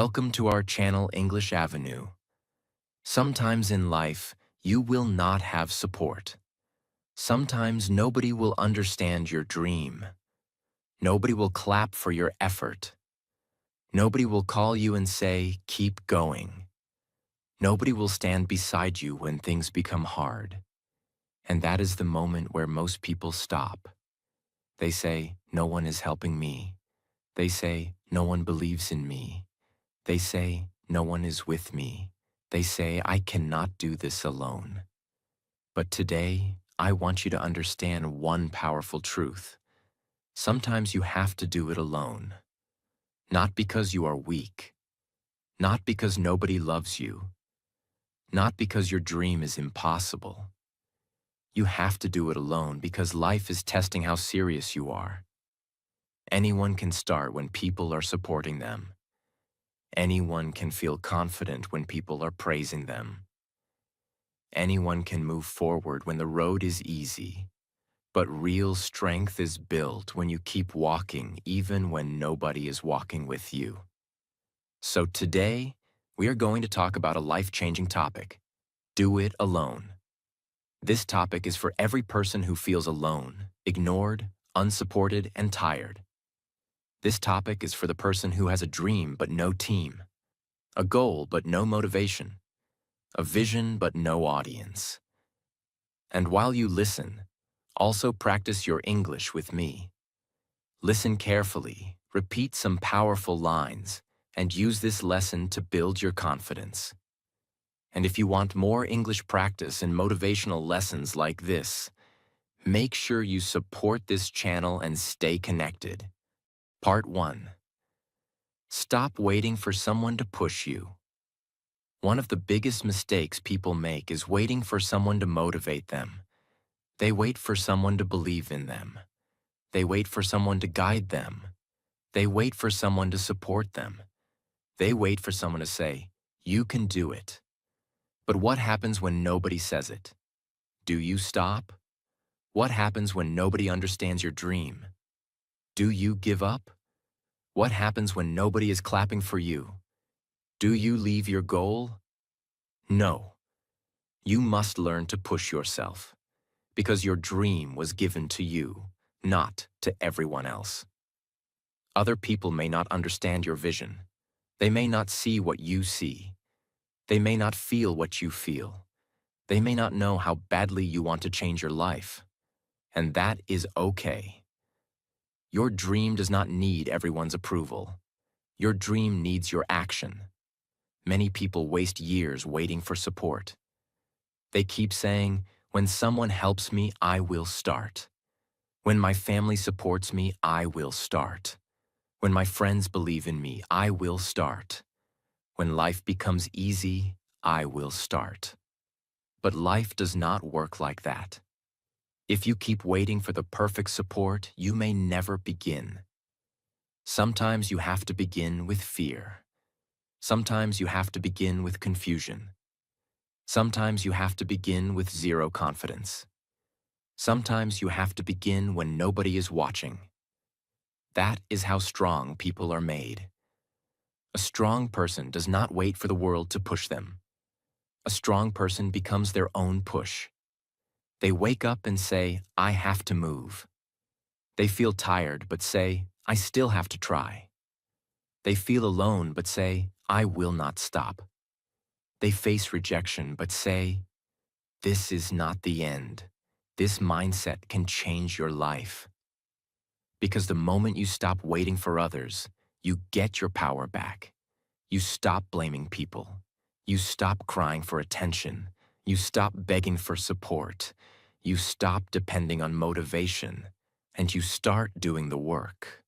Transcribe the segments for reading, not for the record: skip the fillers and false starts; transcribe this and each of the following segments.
Welcome to our channel English Avenue. Sometimes in life, you will not have support. Sometimes nobody will understand your dream. Nobody will clap for your effort. Nobody will call you and say, keep going. Nobody will stand beside you when things become hard. And that is the moment where most people stop. They say, no one is helping me. They say, no one believes in me. They say, no one is with me. They say, I cannot do this alone. But today, I want you to understand one powerful truth. Sometimes you have to do it alone. Not because you are weak. Not because nobody loves you. Not because your dream is impossible. You have to do it alone because life is testing how serious you are. Anyone can start when people are supporting them. Anyone can feel confident when people are praising them. Anyone can move forward when the road is easy. But real strength is built when you keep walking even when nobody is walking with you. So today, we are going to talk about a life-changing topic. Do it alone. This topic is for every person who feels alone, ignored, unsupported, and tired. This topic is for the person who has a dream but no team, a goal but no motivation, a vision but no audience. And while you listen, also practice your English with me. Listen carefully, repeat some powerful lines, and use this lesson to build your confidence. And if you want more English practice and motivational lessons like this, make sure you support this channel and stay connected. Part 1. Stop waiting for someone to push you. One of the biggest mistakes people make is waiting for someone to motivate them. They wait for someone to believe in them. They wait for someone to guide them. They wait for someone to support them. They wait for someone to say, you can do it. But what happens when nobody says it? Do you stop? What happens when nobody understands your dream? Do you give up? What happens when nobody is clapping for you? Do you leave your goal? No. You must learn to push yourself, because your dream was given to you, not to everyone else. Other people may not understand your vision. They may not see what you see. They may not feel what you feel. They may not know how badly you want to change your life. And that is okay. Your dream does not need everyone's approval. Your dream needs your action. Many people waste years waiting for support. They keep saying, when someone helps me, I will start. When my family supports me, I will start. When my friends believe in me, I will start. When life becomes easy, I will start. But life does not work like that. If you keep waiting for the perfect support, you may never begin. Sometimes you have to begin with fear. Sometimes you have to begin with confusion. Sometimes you have to begin with zero confidence. Sometimes you have to begin when nobody is watching. That is how strong people are made. A strong person does not wait for the world to push them. A strong person becomes their own push. They wake up and say, I have to move. They feel tired but say, I still have to try. They feel alone but say, I will not stop. They face rejection but say, this is not the end. This mindset can change your life. Because the moment you stop waiting for others, you get your power back. You stop blaming people. You stop crying for attention. You stop begging for support. You stop depending on motivation, and you start doing the work.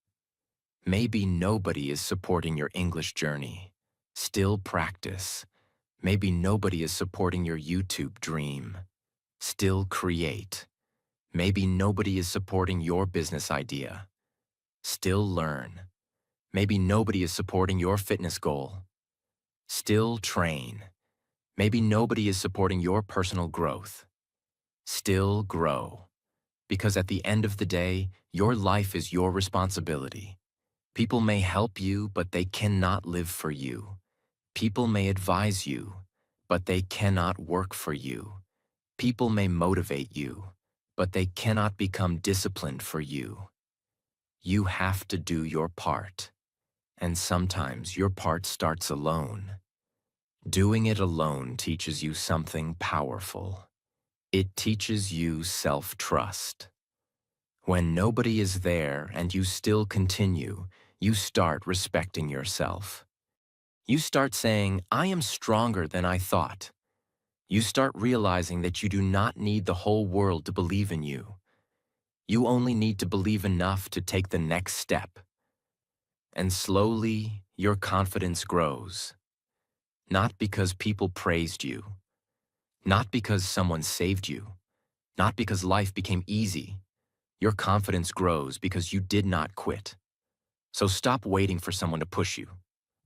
Maybe nobody is supporting your English journey. Still practice. Maybe nobody is supporting your YouTube dream. Still create. Maybe nobody is supporting your business idea. Still learn. Maybe nobody is supporting your fitness goal. Still train. Maybe nobody is supporting your personal growth. Still grow. Because at the end of the day, your life is your responsibility. People may help you, but they cannot live for you. People may advise you, but they cannot work for you. People may motivate you, but they cannot become disciplined for you. You have to do your part. And sometimes your part starts alone. Doing it alone teaches you something powerful. It teaches you self-trust. When nobody is there and you still continue, you start respecting yourself. You start saying, I am stronger than I thought. You start realizing that you do not need the whole world to believe in you. You only need to believe enough to take the next step. And slowly, your confidence grows. Not because people praised you, not because someone saved you, not because life became easy. Your confidence grows because you did not quit. So stop waiting for someone to push you.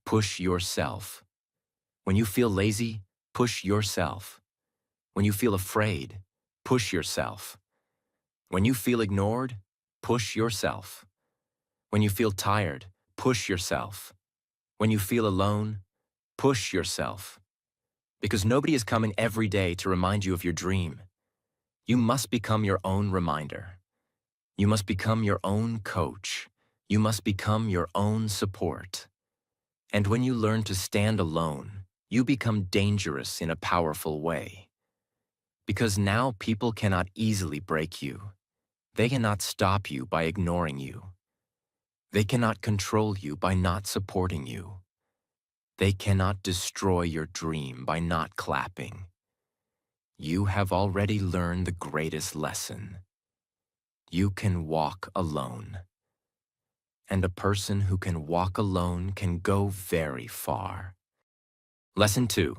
Push yourself. When you feel lazy, push yourself. When you feel afraid, push yourself. When you feel ignored, push yourself. When you feel tired, push yourself. When you feel alone, push yourself. Because nobody is coming every day to remind you of your dream. You must become your own reminder. You must become your own coach. You must become your own support. And when you learn to stand alone, you become dangerous in a powerful way. Because now people cannot easily break you. They cannot stop you by ignoring you. They cannot control you by not supporting you. They cannot destroy your dream by not clapping. You have already learned the greatest lesson. You can walk alone. And a person who can walk alone can go very far. Lesson 2.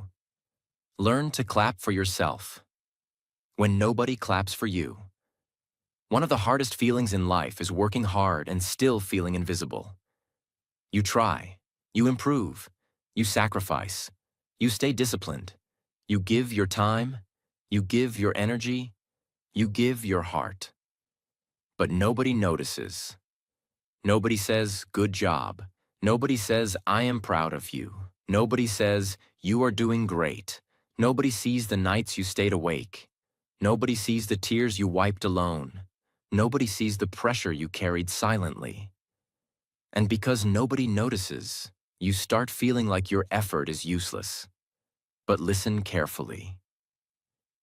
Learn to clap for yourself. When nobody claps for you. One of the hardest feelings in life is working hard and still feeling invisible. You try, you improve, you sacrifice, you stay disciplined, you give your time, you give your energy, you give your heart. But nobody notices. Nobody says, good job. Nobody says, I am proud of you. Nobody says, you are doing great. Nobody sees the nights you stayed awake. Nobody sees the tears you wiped alone. Nobody sees the pressure you carried silently. And because nobody notices, you start feeling like your effort is useless. But listen carefully.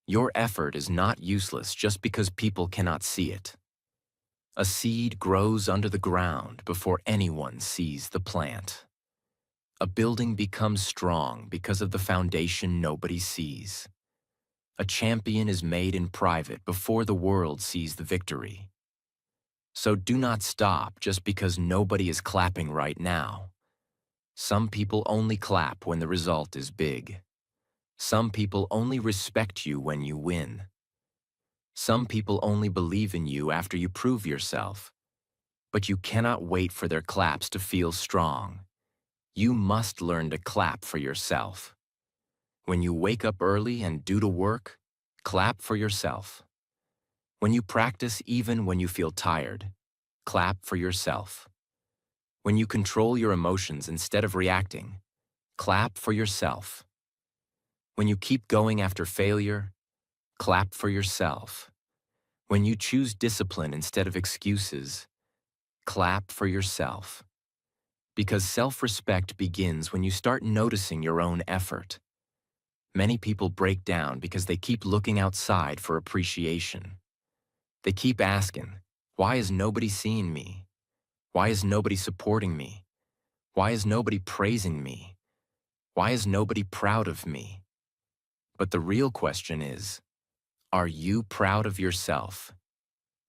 Your effort is not useless just because people cannot see it. A seed grows under the ground before anyone sees the plant. A building becomes strong because of the foundation nobody sees. A champion is made in private before the world sees the victory. So do not stop just because nobody is clapping right now. Some people only clap when the result is big. Some people only respect you when you win. Some people only believe in you after you prove yourself. But you cannot wait for their claps to feel strong. You must learn to clap for yourself. When you wake up early and do the work, clap for yourself. When you practice even when you feel tired, clap for yourself. When you control your emotions instead of reacting, clap for yourself. When you keep going after failure, clap for yourself. When you choose discipline instead of excuses, clap for yourself. Because self-respect begins when you start noticing your own effort. Many people break down because they keep looking outside for appreciation. They keep asking, why is nobody seeing me? Why is nobody supporting me? Why is nobody praising me? Why is nobody proud of me? But the real question is, are you proud of yourself?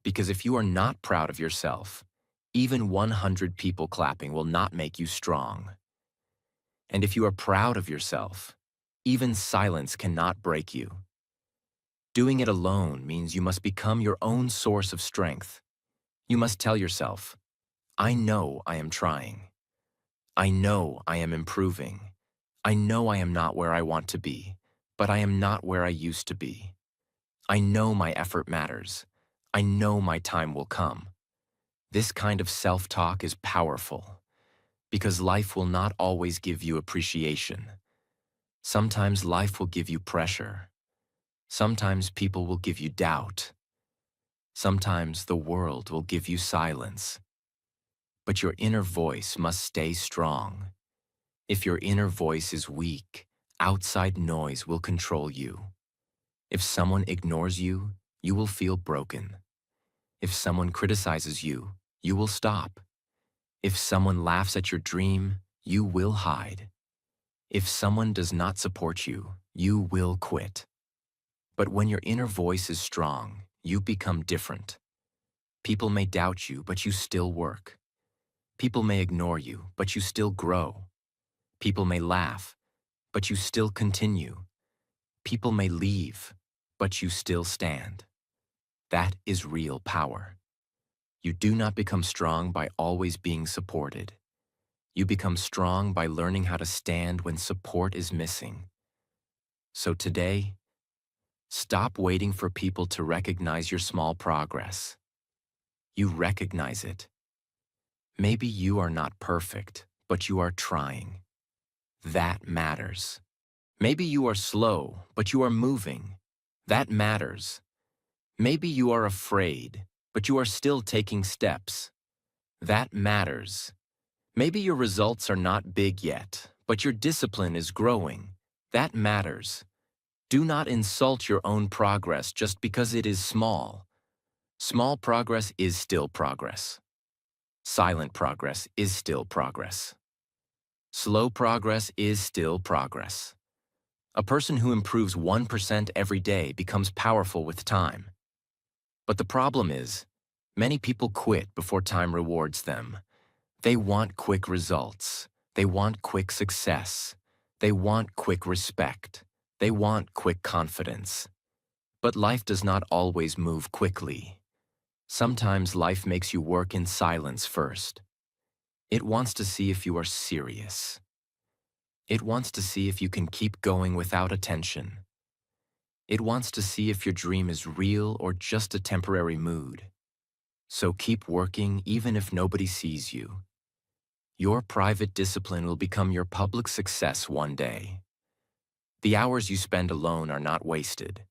Because if you are not proud of yourself, even 100 people clapping will not make you strong. And if you are proud of yourself, even silence cannot break you. Doing it alone means you must become your own source of strength. You must tell yourself, I know I am trying. I know I am improving. I know I am not where I want to be, but I am not where I used to be. I know my effort matters. I know my time will come. This kind of self-talk is powerful. Because life will not always give you appreciation. Sometimes life will give you pressure. Sometimes people will give you doubt. Sometimes the world will give you silence. But your inner voice must stay strong. If your inner voice is weak, outside noise will control you. If someone ignores you, you will feel broken. If someone criticizes you, you will stop. If someone laughs at your dream, you will hide. If someone does not support you, you will quit. But when your inner voice is strong, you become different. People may doubt you, but you still work. People may ignore you, but you still grow. People may laugh, but you still continue. People may leave, but you still stand. That is real power. You do not become strong by always being supported. You become strong by learning how to stand when support is missing. So today, stop waiting for people to recognize your small progress. You recognize it. Maybe you are not perfect, but you are trying. That matters. Maybe you are slow, but you are moving. That matters. Maybe you are afraid, but you are still taking steps. That matters. Maybe your results are not big yet, but your discipline is growing. That matters. Do not insult your own progress just because it is small. Small progress is still progress. Silent progress is still progress. Slow progress is still progress. A person who improves 1% every day becomes powerful with time. But the problem is, many people quit before time rewards them. They want quick results. They want quick success. They want quick respect. They want quick confidence. But life does not always move quickly. Sometimes life makes you work in silence first. It wants to see if you are serious. It wants to see if you can keep going without attention. It wants to see if your dream is real or just a temporary mood. So keep working even if nobody sees you. Your private discipline will become your public success one day. The hours you spend alone are not wasted.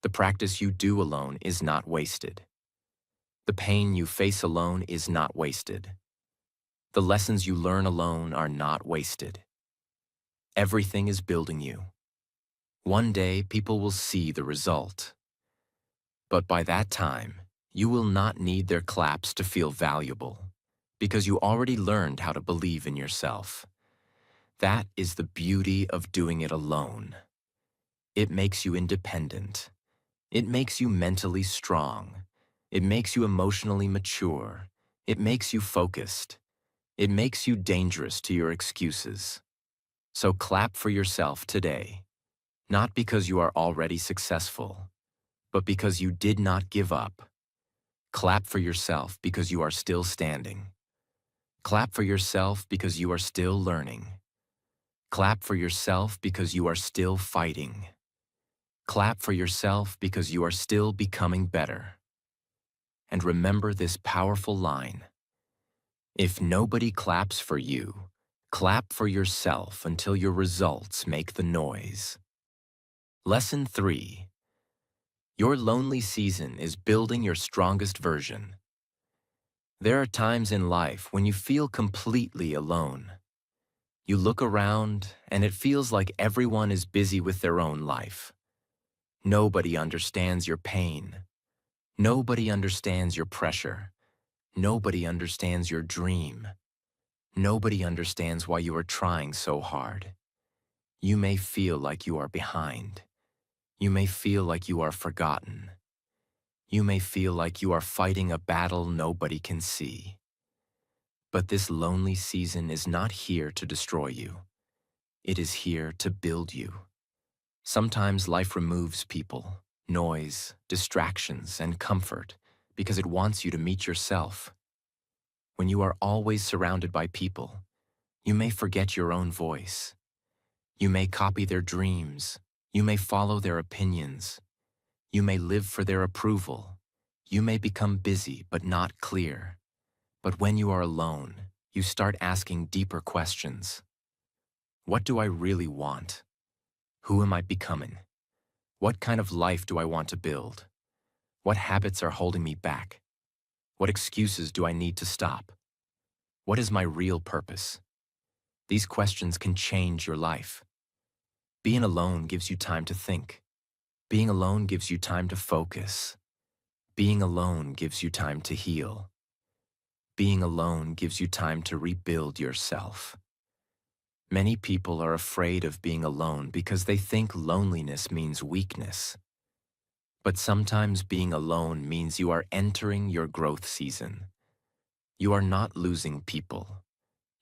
The practice you do alone is not wasted. The pain you face alone is not wasted. The lessons you learn alone are not wasted. Everything is building you. One day, people will see the result. But by that time, you will not need their claps to feel valuable, because you already learned how to believe in yourself. That is the beauty of doing it alone. It makes you independent. It makes you mentally strong. It makes you emotionally mature. It makes you focused. It makes you dangerous to your excuses. So clap for yourself today, not because you are already successful, but because you did not give up. Clap for yourself because you are still standing. Clap for yourself because you are still learning. Clap for yourself because you are still fighting. Clap for yourself because you are still becoming better. And remember this powerful line: if nobody claps for you, clap for yourself until your results make the noise. Lesson 3. Your lonely season is building your strongest version. There are times in life when you feel completely alone. You look around and it feels like everyone is busy with their own life. Nobody understands your pain. Nobody understands your pressure. Nobody understands your dream. Nobody understands why you are trying so hard. You may feel like you are behind. You may feel like you are forgotten. You may feel like you are fighting a battle nobody can see. But this lonely season is not here to destroy you. It is here to build you. Sometimes life removes people, noise, distractions, and comfort because it wants you to meet yourself. When you are always surrounded by people, you may forget your own voice. You may copy their dreams. You may follow their opinions. You may live for their approval. You may become busy but not clear. But when you are alone, you start asking deeper questions. What do I really want? Who am I becoming? What kind of life do I want to build? What habits are holding me back? What excuses do I need to stop? What is my real purpose? These questions can change your life. Being alone gives you time to think. Being alone gives you time to focus. Being alone gives you time to heal. Being alone gives you time to rebuild yourself. Many people are afraid of being alone because they think loneliness means weakness. But sometimes being alone means you are entering your growth season. You are not losing people.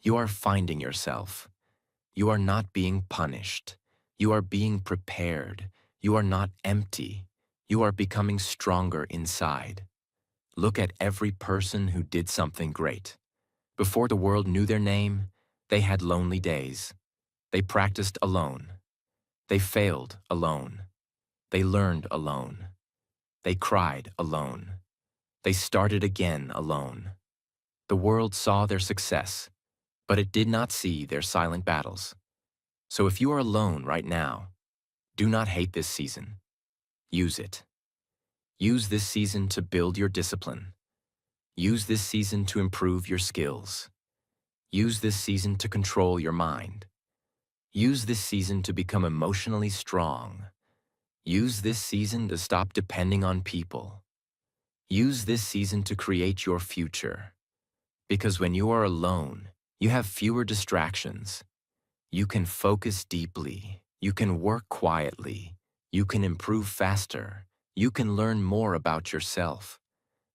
You are finding yourself. You are not being punished. You are being prepared. You are not empty. You are becoming stronger inside. Look at every person who did something great. Before the world knew their name, they had lonely days. They practiced alone. They failed alone. They learned alone. They cried alone. They started again alone. The world saw their success, but it did not see their silent battles. So if you are alone right now, do not hate this season. Use it. Use this season to build your discipline. Use this season to improve your skills. Use this season to control your mind. Use this season to become emotionally strong. Use this season to stop depending on people. Use this season to create your future. Because when you are alone, you have fewer distractions. You can focus deeply. You can work quietly. You can improve faster. You can learn more about yourself.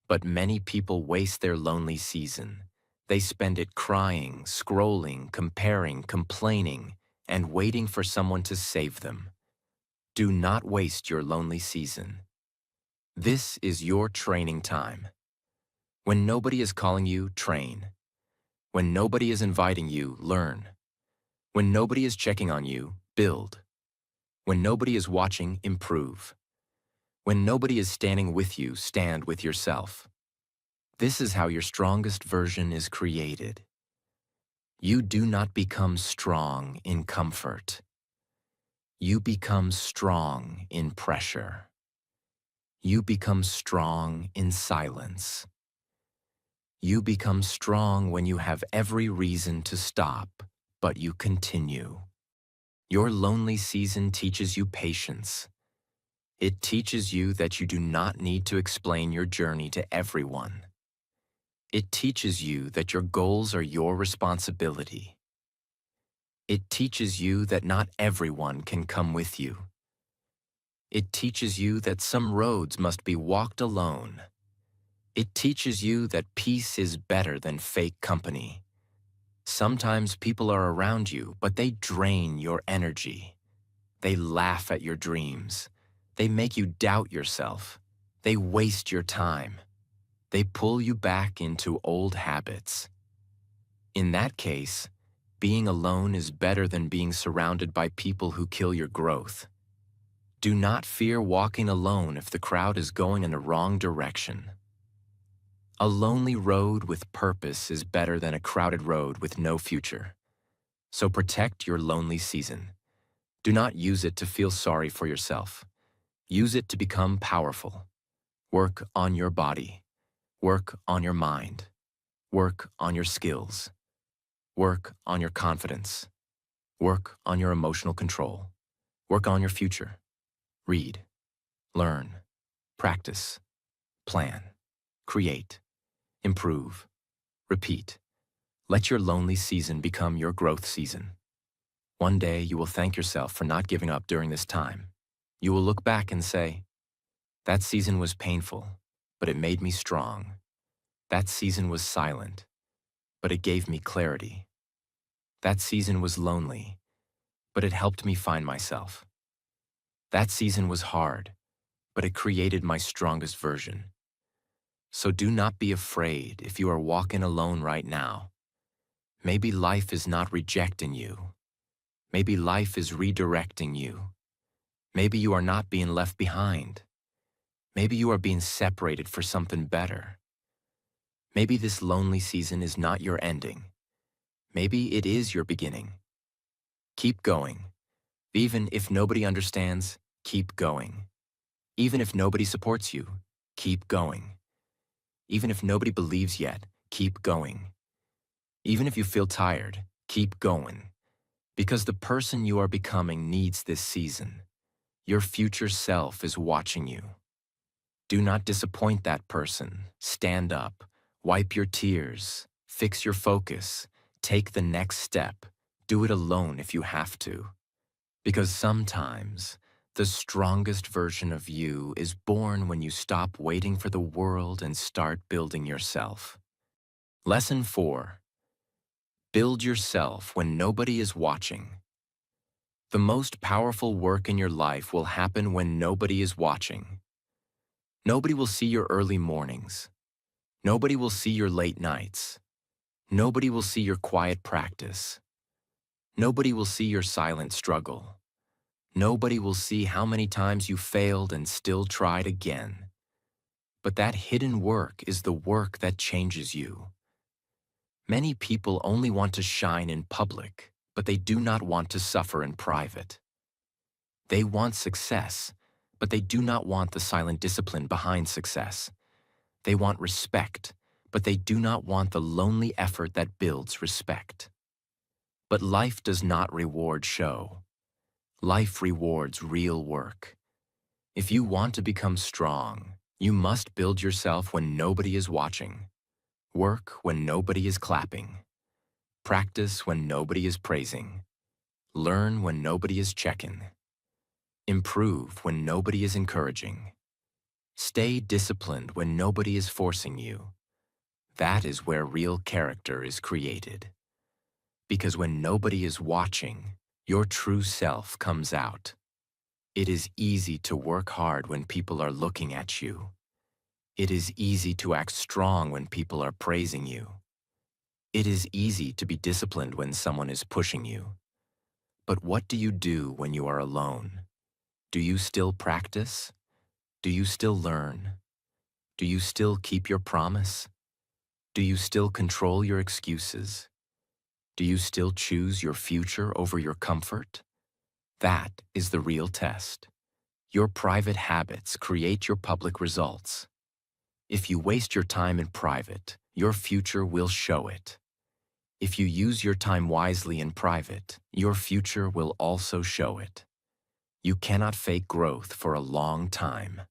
But many people waste their lonely season. They spend it crying, scrolling, comparing, complaining, and waiting for someone to save them. Do not waste your lonely season. This is your training time. When nobody is calling you, train. When nobody is inviting you, learn. When nobody is checking on you, build. When nobody is watching, improve. When nobody is standing with you, stand with yourself. This is how your strongest version is created. You do not become strong in comfort. You become strong in pressure. You become strong in silence. You become strong when you have every reason to stop, but you continue. Your lonely season teaches you patience. It teaches you that you do not need to explain your journey to everyone. It teaches you that your goals are your responsibility. It teaches you that not everyone can come with you. It teaches you that some roads must be walked alone. It teaches you that peace is better than fake company. Sometimes people are around you, but they drain your energy. They laugh at your dreams. They make you doubt yourself. They waste your time. They pull you back into old habits. In that case, being alone is better than being surrounded by people who kill your growth. Do not fear walking alone if the crowd is going in the wrong direction. A lonely road with purpose is better than a crowded road with no future. So protect your lonely season. Do not use it to feel sorry for yourself. Use it to become powerful. Work on your body. Work on your mind. Work on your skills. Work on your confidence. Work on your emotional control. Work on your future. Read, learn, practice, plan, create, improve, repeat. Let your lonely season become your growth season. One day you will thank yourself for not giving up during this time. You will look back and say, that season was painful, but it made me strong. That season was silent, but it gave me clarity. That season was lonely, but it helped me find myself. That season was hard, but it created my strongest version. So do not be afraid if you are walking alone right now. Maybe life is not rejecting you. Maybe life is redirecting you. Maybe you are not being left behind. Maybe you are being separated for something better. Maybe this lonely season is not your ending. Maybe it is your beginning. Keep going. Even if nobody understands, keep going. Even if nobody supports you, keep going. Even if nobody believes yet, keep going. Even if you feel tired, keep going. Because the person you are becoming needs this season. Your future self is watching you. Do not disappoint that person. Stand up. Wipe your tears. Fix your focus. Take the next step. Do it alone if you have to. Because sometimes, the strongest version of you is born when you stop waiting for the world and start building yourself. Lesson 4. Build yourself when nobody is watching. The most powerful work in your life will happen when nobody is watching. Nobody will see your early mornings. Nobody will see your late nights. Nobody will see your quiet practice. Nobody will see your silent struggle. Nobody will see how many times you failed and still tried again. But that hidden work is the work that changes you. Many people only want to shine in public, but they do not want to suffer in private. They want success, but they do not want the silent discipline behind success. They want respect, but they do not want the lonely effort that builds respect. But life does not reward show. Life rewards real work. If you want to become strong, you must build yourself when nobody is watching. Work when nobody is clapping. Practice when nobody is praising. Learn when nobody is checking. Improve when nobody is encouraging. Stay disciplined when nobody is forcing you. That is where real character is created. Because when nobody is watching, your true self comes out. It is easy to work hard when people are looking at you. It is easy to act strong when people are praising you. It is easy to be disciplined when someone is pushing you. But what do you do when you are alone? Do you still practice? Do you still learn? Do you still keep your promise? Do you still control your excuses? Do you still choose your future over your comfort? That is the real test. Your private habits create your public results. If you waste your time in private, your future will show it. If you use your time wisely in private, your future will also show it. You cannot fake growth for a long time.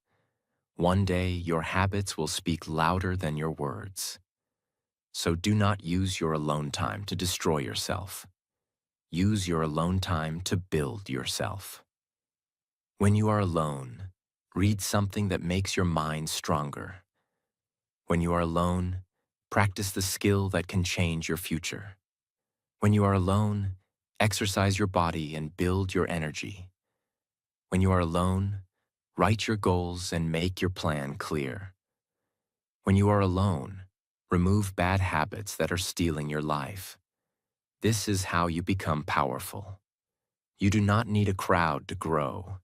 One day, your habits will speak louder than your words. So do not use your alone time to destroy yourself. Use your alone time to build yourself. When you are alone, read something that makes your mind stronger. When you are alone, practice the skill that can change your future. When you are alone, exercise your body and build your energy. When you are alone, write your goals and make your plan clear. When you are alone, remove bad habits that are stealing your life. This is how you become powerful. You do not need a crowd to grow.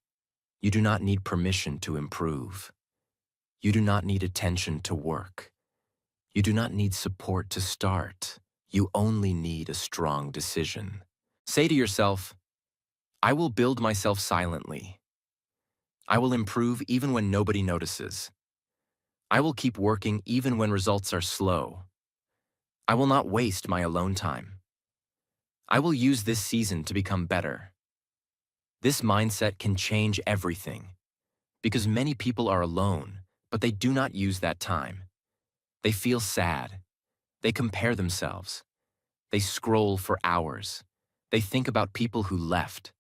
You do not need permission to improve. You do not need attention to work. You do not need support to start. You only need a strong decision. Say to yourself, I will build myself silently. I will improve even when nobody notices. I will keep working even when results are slow. I will not waste my alone time. I will use this season to become better. This mindset can change everything. Because many people are alone, but they do not use that time. They feel sad. They compare themselves. They scroll for hours. They think about people who left.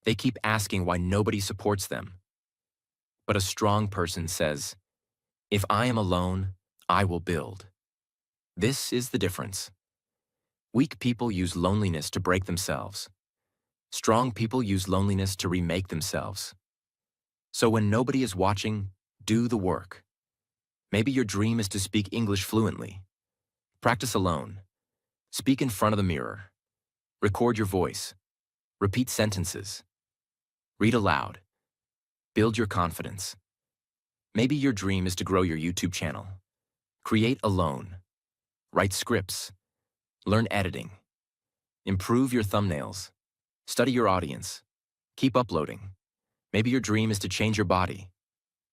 They keep asking why nobody supports them. But a strong person says, if I am alone, I will build. This is the difference. Weak people use loneliness to break themselves. Strong people use loneliness to remake themselves. So when nobody is watching, do the work. Maybe your dream is to speak English fluently. Practice alone. Speak in front of the mirror. Record your voice. Repeat sentences. Read aloud. Build your confidence. Maybe your dream is to grow your YouTube channel. Create alone. Write scripts. Learn editing. Improve your thumbnails. Study your audience. Keep uploading. Maybe your dream is to change your body.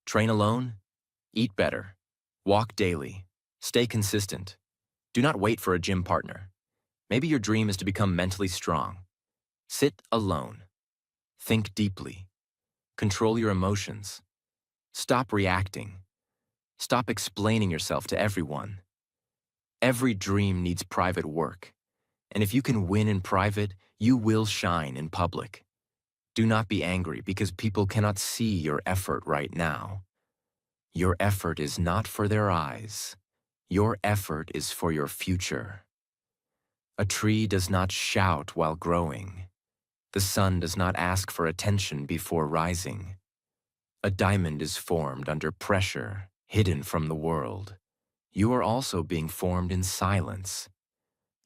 Train alone. Eat better. Walk daily. Stay consistent. Do not wait for a gym partner. Maybe your dream is to become mentally strong. Sit alone. Think deeply. Control your emotions. Stop reacting. Stop explaining yourself to everyone. Every dream needs private work. And if you can win in private, you will shine in public. Do not be angry because people cannot see your effort right now. Your effort is not for their eyes. Your effort is for your future. A tree does not shout while growing. The sun does not ask for attention before rising. A diamond is formed under pressure, hidden from the world. You are also being formed in silence.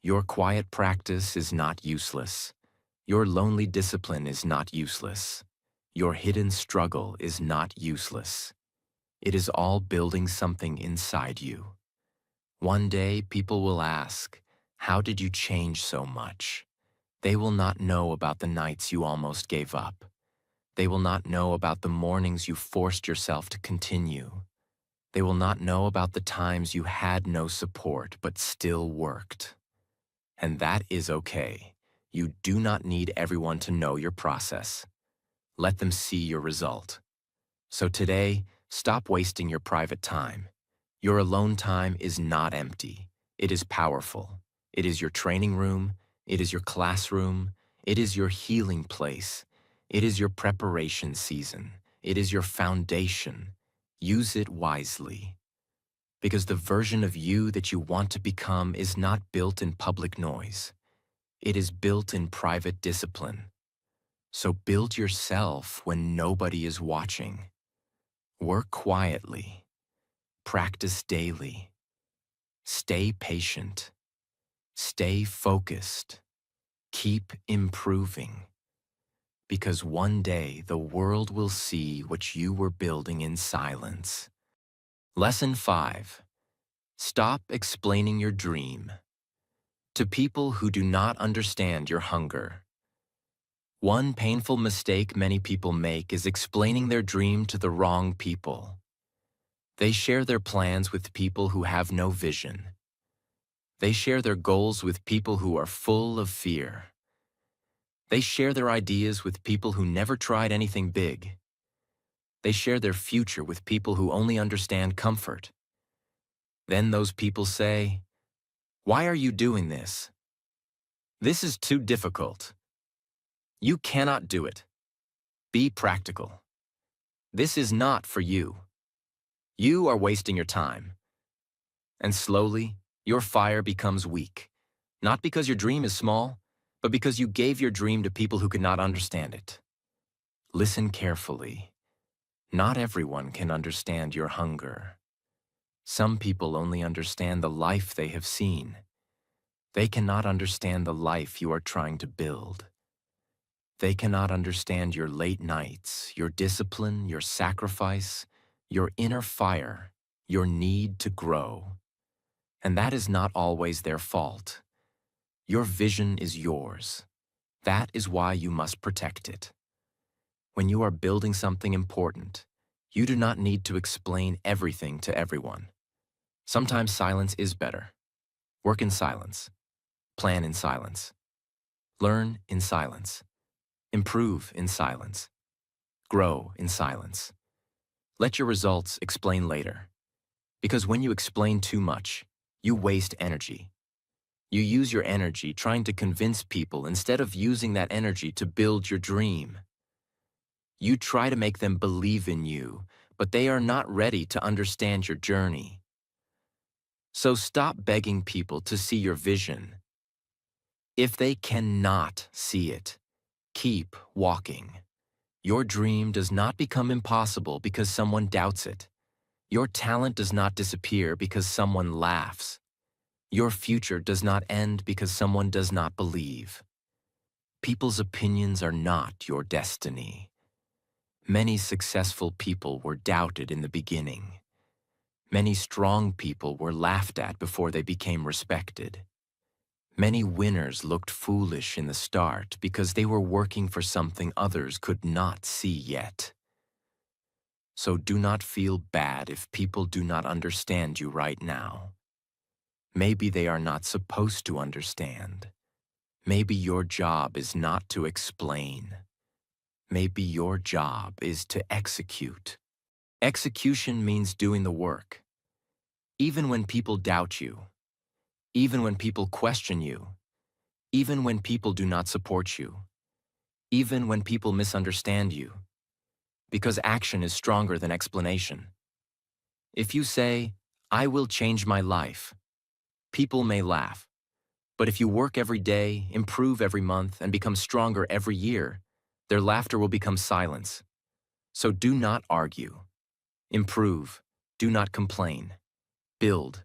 Your quiet practice is not useless. Your lonely discipline is not useless. Your hidden struggle is not useless. It is all building something inside you. One day, people will ask, "How did you change so much?" They will not know about the nights you almost gave up. They will not know about the mornings you forced yourself to continue. They will not know about the times you had no support but still worked. And that is okay. You do not need everyone to know your process. Let them see your result. So today, stop wasting your private time. Your alone time is not empty. It is powerful. It is your training room. It is your classroom. It is your healing place. It is your preparation season. It is your foundation. Use it wisely. Because the version of you that you want to become is not built in public noise. It is built in private discipline. So build yourself when nobody is watching. Work quietly. Practice daily. Stay patient. Stay focused. Keep improving. Because one day the world will see what you were building in silence. Lesson 5. Stop explaining your dream. To people who do not understand your hunger. One painful mistake many people make is explaining their dream to the wrong people. They share their plans with people who have no vision. They share their goals with people who are full of fear. They share their ideas with people who never tried anything big. They share their future with people who only understand comfort. Then those people say, "Why are you doing this? This is too difficult. You cannot do it. Be practical. This is not for you. You are wasting your time." And slowly, your fire becomes weak, not because your dream is small, but because you gave your dream to people who could not understand it. Listen carefully. Not everyone can understand your hunger. Some people only understand the life they have seen. They cannot understand the life you are trying to build. They cannot understand your late nights, your discipline, your sacrifice, your inner fire, your need to grow. And that is not always their fault. Your vision is yours. That is why you must protect it. When you are building something important, you do not need to explain everything to everyone. Sometimes silence is better. Work in silence. Plan in silence. Learn in silence. Improve in silence. Grow in silence. Let your results explain later. Because when you explain too much, you waste energy. You use your energy trying to convince people instead of using that energy to build your dream. You try to make them believe in you, but they are not ready to understand your journey. So stop begging people to see your vision. If they cannot see it, keep walking. Your dream does not become impossible because someone doubts it. Your talent does not disappear because someone laughs. Your future does not end because someone does not believe. People's opinions are not your destiny. Many successful people were doubted in the beginning. Many strong people were laughed at before they became respected. Many winners looked foolish in the start because they were working for something others could not see yet. So do not feel bad if people do not understand you right now. Maybe they are not supposed to understand. Maybe your job is not to explain. Maybe your job is to execute. Execution means doing the work. Even when people doubt you, even when people question you, even when people do not support you, even when people misunderstand you, because action is stronger than explanation. If you say, "I will change my life," people may laugh. But if you work every day, improve every month, and become stronger every year, their laughter will become silence. So do not argue. Improve. Do not complain. Build.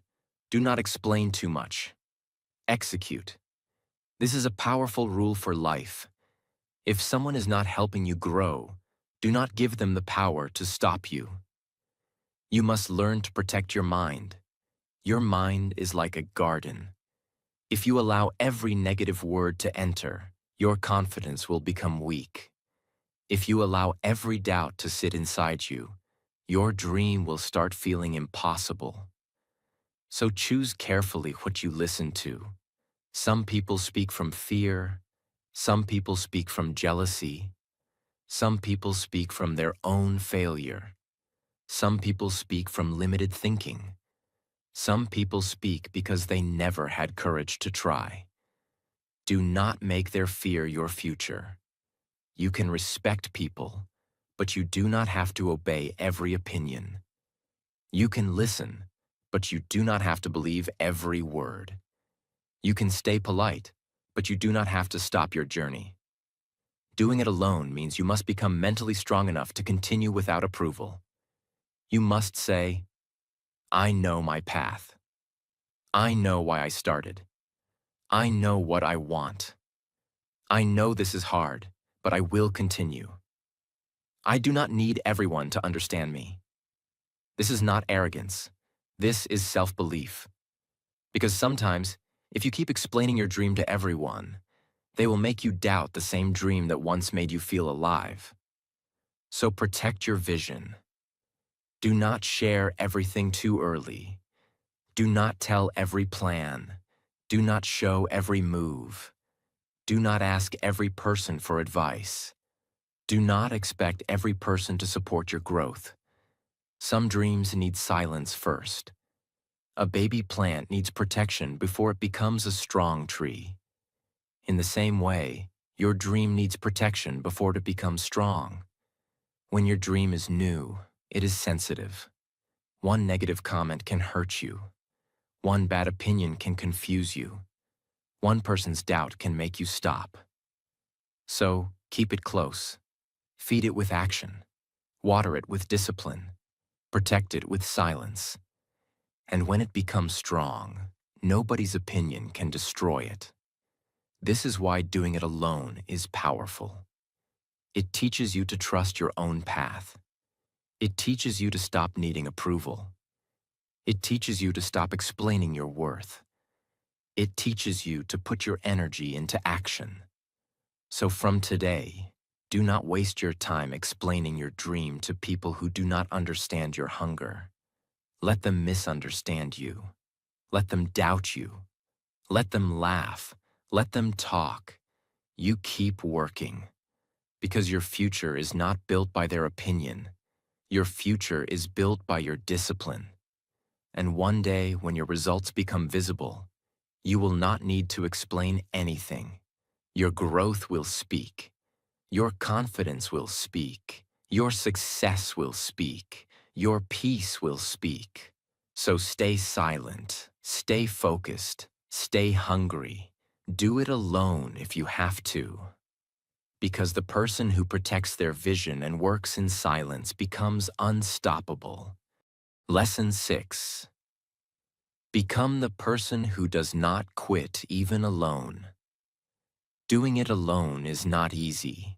Do not explain too much. Execute. This is a powerful rule for life. If someone is not helping you grow, do not give them the power to stop you. You must learn to protect your mind. Your mind is like a garden. If you allow every negative word to enter, your confidence will become weak. If you allow every doubt to sit inside you, your dream will start feeling impossible. So choose carefully what you listen to. Some people speak from fear. Some people speak from jealousy. Some people speak from their own failure. Some people speak from limited thinking. Some people speak because they never had courage to try. Do not make their fear your future. You can respect people, but you do not have to obey every opinion. You can listen, but you do not have to believe every word. You can stay polite, but you do not have to stop your journey. Doing it alone means you must become mentally strong enough to continue without approval. You must say, "I know my path. I know why I started. I know what I want. I know this is hard, but I will continue. I do not need everyone to understand me." This is not arrogance. This is self-belief. Because sometimes, if you keep explaining your dream to everyone, they will make you doubt the same dream that once made you feel alive. So protect your vision. Do not share everything too early. Do not tell every plan. Do not show every move. Do not ask every person for advice. Do not expect every person to support your growth. Some dreams need silence first. A baby plant needs protection before it becomes a strong tree. In the same way, your dream needs protection before it becomes strong. When your dream is new, it is sensitive. One negative comment can hurt you. One bad opinion can confuse you. One person's doubt can make you stop. So, keep it close. Feed it with action. Water it with discipline. Protect it with silence. And when it becomes strong, nobody's opinion can destroy it. This is why doing it alone is powerful. It teaches you to trust your own path. It teaches you to stop needing approval. It teaches you to stop explaining your worth. It teaches you to put your energy into action. So from today, do not waste your time explaining your dream to people who do not understand your hunger. Let them misunderstand you. Let them doubt you. Let them laugh. Let them talk. You keep working. Because your future is not built by their opinion. Your future is built by your discipline. And one day, when your results become visible, you will not need to explain anything. Your growth will speak. Your confidence will speak. Your success will speak. Your peace will speak. So stay silent. Stay focused. Stay hungry. Do it alone if you have to. Because the person who protects their vision and works in silence becomes unstoppable. Lesson 6. Become the person who does not quit even alone. Doing it alone is not easy.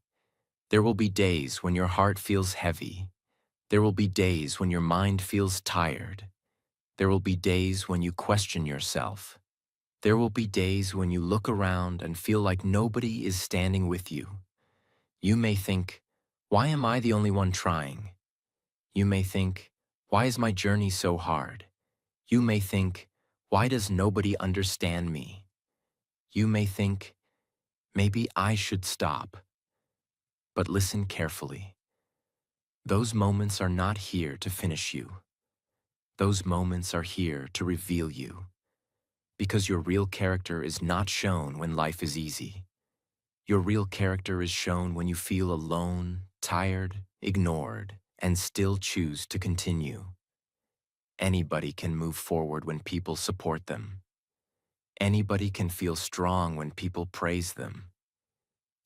There will be days when your heart feels heavy. There will be days when your mind feels tired. There will be days when you question yourself. There will be days when you look around and feel like nobody is standing with you. You may think, why am I the only one trying? You may think, why is my journey so hard? You may think, why does nobody understand me? You may think, maybe I should stop. But listen carefully. Those moments are not here to finish you. Those moments are here to reveal you. Because your real character is not shown when life is easy. Your real character is shown when you feel alone, tired, ignored, and still choose to continue. Anybody can move forward when people support them. Anybody can feel strong when people praise them.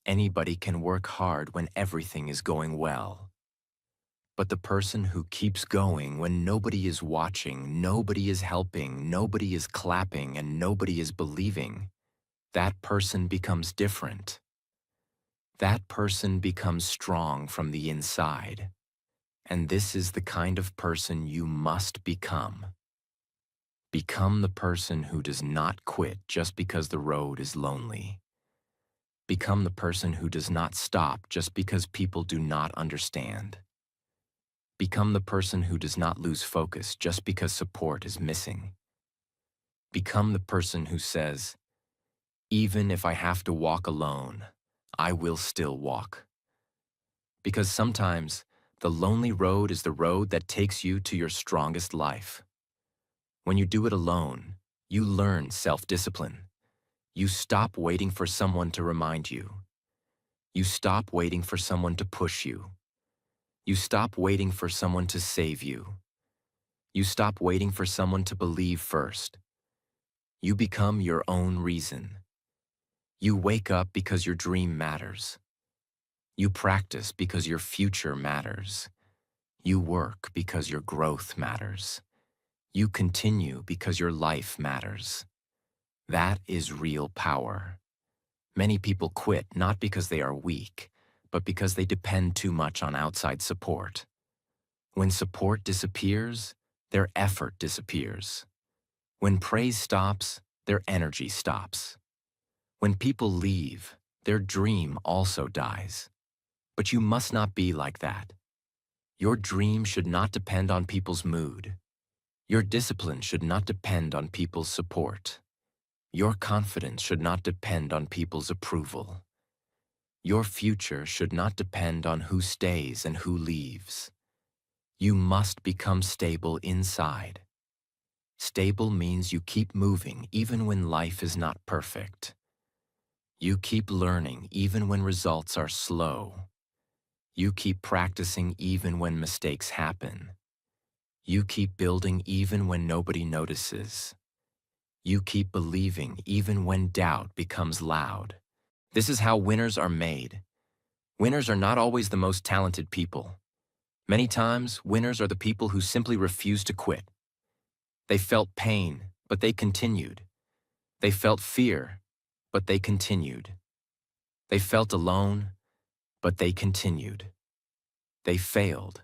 Anybody can work hard when everything is going well. But the person who keeps going when nobody is watching, nobody is helping, nobody is clapping, and nobody is believing, that person becomes different. That person becomes strong from the inside. And this is the kind of person you must become. Become the person who does not quit just because the road is lonely. Become the person who does not stop just because people do not understand. Become the person who does not lose focus just because support is missing. Become the person who says, even if I have to walk alone, I will still walk. Because sometimes, the lonely road is the road that takes you to your strongest life. When you do it alone, you learn self-discipline. You stop waiting for someone to remind you. You stop waiting for someone to push you. You stop waiting for someone to save you. You stop waiting for someone to believe first. You become your own reason. You wake up because your dream matters. You practice because your future matters. You work because your growth matters. You continue because your life matters. That is real power. Many people quit not because they are weak, but because they depend too much on outside support. When support disappears, their effort disappears. When praise stops, their energy stops. When people leave, their dream also dies. But you must not be like that. Your dream should not depend on people's mood. Your discipline should not depend on people's support. Your confidence should not depend on people's approval. Your future should not depend on who stays and who leaves. You must become stable inside. Stable means you keep moving even when life is not perfect. You keep learning even when results are slow. You keep practicing even when mistakes happen. You keep building even when nobody notices. You keep believing even when doubt becomes loud. This is how winners are made. Winners are not always the most talented people. Many times, winners are the people who simply refuse to quit. They felt pain, but they continued. They felt fear, but they continued. They felt alone, but they continued. They failed,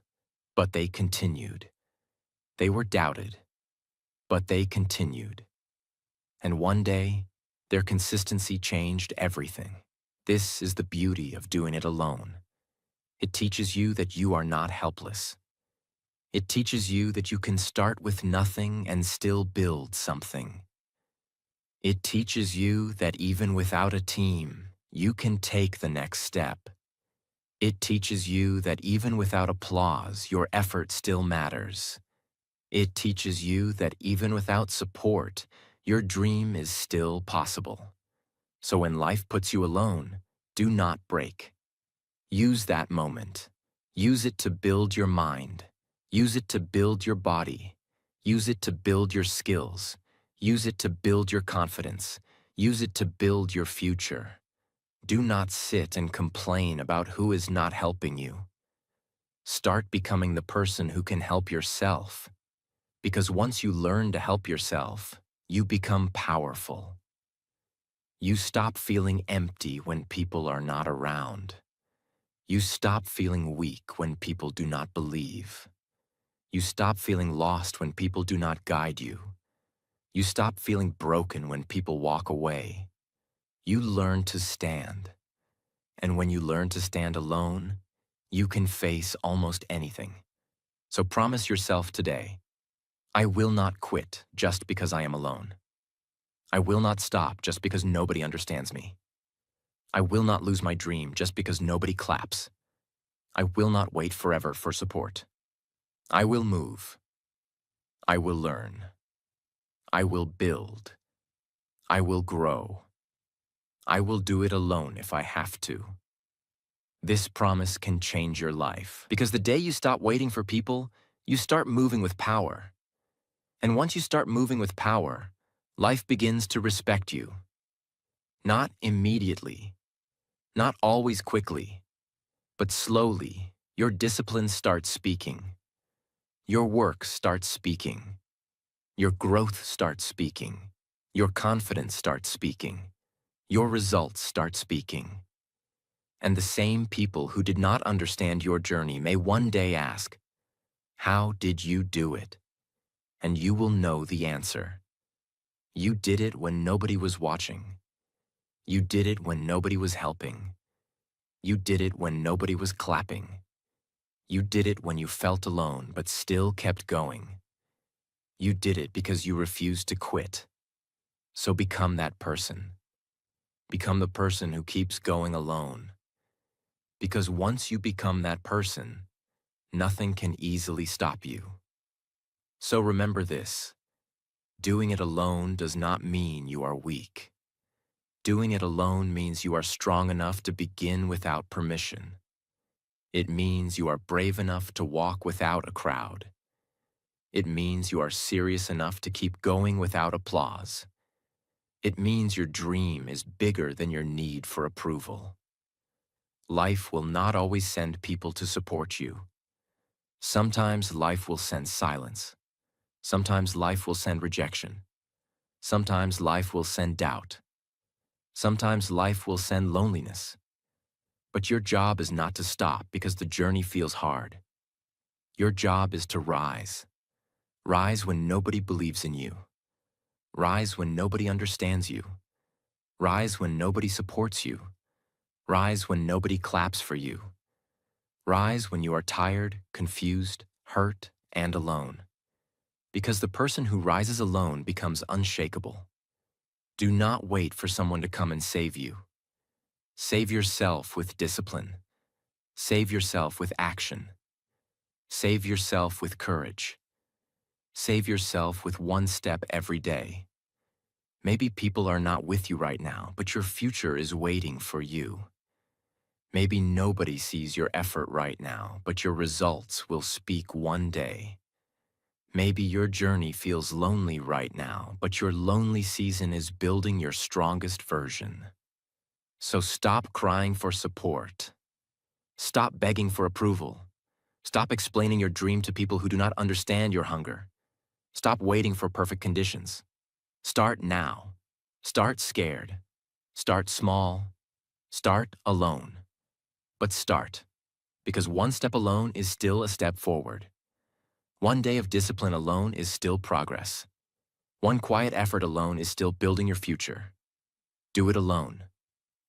but they continued. They were doubted, but they continued. And one day, their consistency changed everything. This is the beauty of doing it alone. It teaches you that you are not helpless. It teaches you that you can start with nothing and still build something. It teaches you that even without a team, you can take the next step. It teaches you that even without applause, your effort still matters. It teaches you that even without support, your dream is still possible. So when life puts you alone, do not break. Use that moment. Use it to build your mind. Use it to build your body. Use it to build your skills. Use it to build your confidence. Use it to build your future. Do not sit and complain about who is not helping you. Start becoming the person who can help yourself. Because once you learn to help yourself, you become powerful. You stop feeling empty when people are not around. You stop feeling weak when people do not believe. You stop feeling lost when people do not guide you. You stop feeling broken when people walk away. You learn to stand. And when you learn to stand alone, you can face almost anything. So promise yourself today, I will not quit just because I am alone. I will not stop just because nobody understands me. I will not lose my dream just because nobody claps. I will not wait forever for support. I will move. I will learn. I will build. I will grow. I will do it alone if I have to. This promise can change your life, because the day you stop waiting for people, you start moving with power. And once you start moving with power, life begins to respect you. Not immediately, not always quickly, but slowly, your discipline starts speaking. Your work starts speaking. Your growth starts speaking. Your confidence starts speaking. Your results start speaking. And the same people who did not understand your journey may one day ask, "How did you do it?" And you will know the answer. You did it when nobody was watching. You did it when nobody was helping. You did it when nobody was clapping. You did it when you felt alone but still kept going. You did it because you refused to quit. So become that person. Become the person who keeps going alone. Because once you become that person, nothing can easily stop you. So remember this: doing it alone does not mean you are weak. Doing it alone means you are strong enough to begin without permission. It means you are brave enough to walk without a crowd. It means you are serious enough to keep going without applause. It means your dream is bigger than your need for approval. Life will not always send people to support you. Sometimes life will send silence. Sometimes life will send rejection. Sometimes life will send doubt. Sometimes life will send loneliness. But your job is not to stop because the journey feels hard. Your job is to rise. Rise when nobody believes in you. Rise when nobody understands you. Rise when nobody supports you. Rise when nobody claps for you. Rise when you are tired, confused, hurt, and alone. Because the person who rises alone becomes unshakable. Do not wait for someone to come and save you. Save yourself with discipline. Save yourself with action. Save yourself with courage. Save yourself with one step every day. Maybe people are not with you right now, but your future is waiting for you. Maybe nobody sees your effort right now, but your results will speak one day. Maybe your journey feels lonely right now, but your lonely season is building your strongest version. So stop crying for support. Stop begging for approval. Stop explaining your dream to people who do not understand your hunger. Stop waiting for perfect conditions. Start now. Start scared. Start small. Start alone. But start, because one step alone is still a step forward. One day of discipline alone is still progress. One quiet effort alone is still building your future. Do it alone,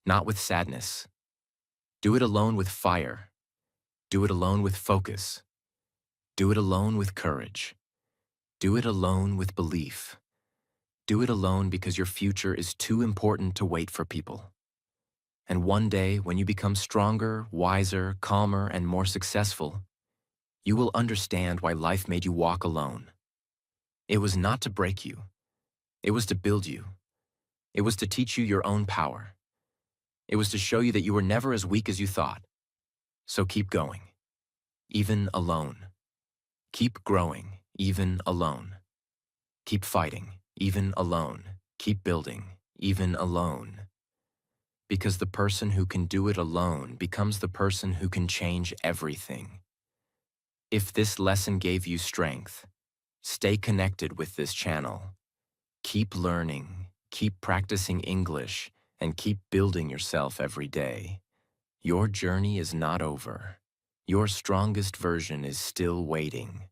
not with sadness. Do it alone with fire. Do it alone with focus. Do it alone with courage. Do it alone with belief. Do it alone because your future is too important to wait for people. And one day, when you become stronger, wiser, calmer, and more successful, you will understand why life made you walk alone. It was not to break you. It was to build you. It was to teach you your own power. It was to show you that you were never as weak as you thought. So keep going, even alone. Keep growing, even alone. Keep fighting, even alone. Keep building, even alone. Because the person who can do it alone becomes the person who can change everything. If this lesson gave you strength, stay connected with this channel. Keep learning, keep practicing English, and keep building yourself every day. Your journey is not over. Your strongest version is still waiting.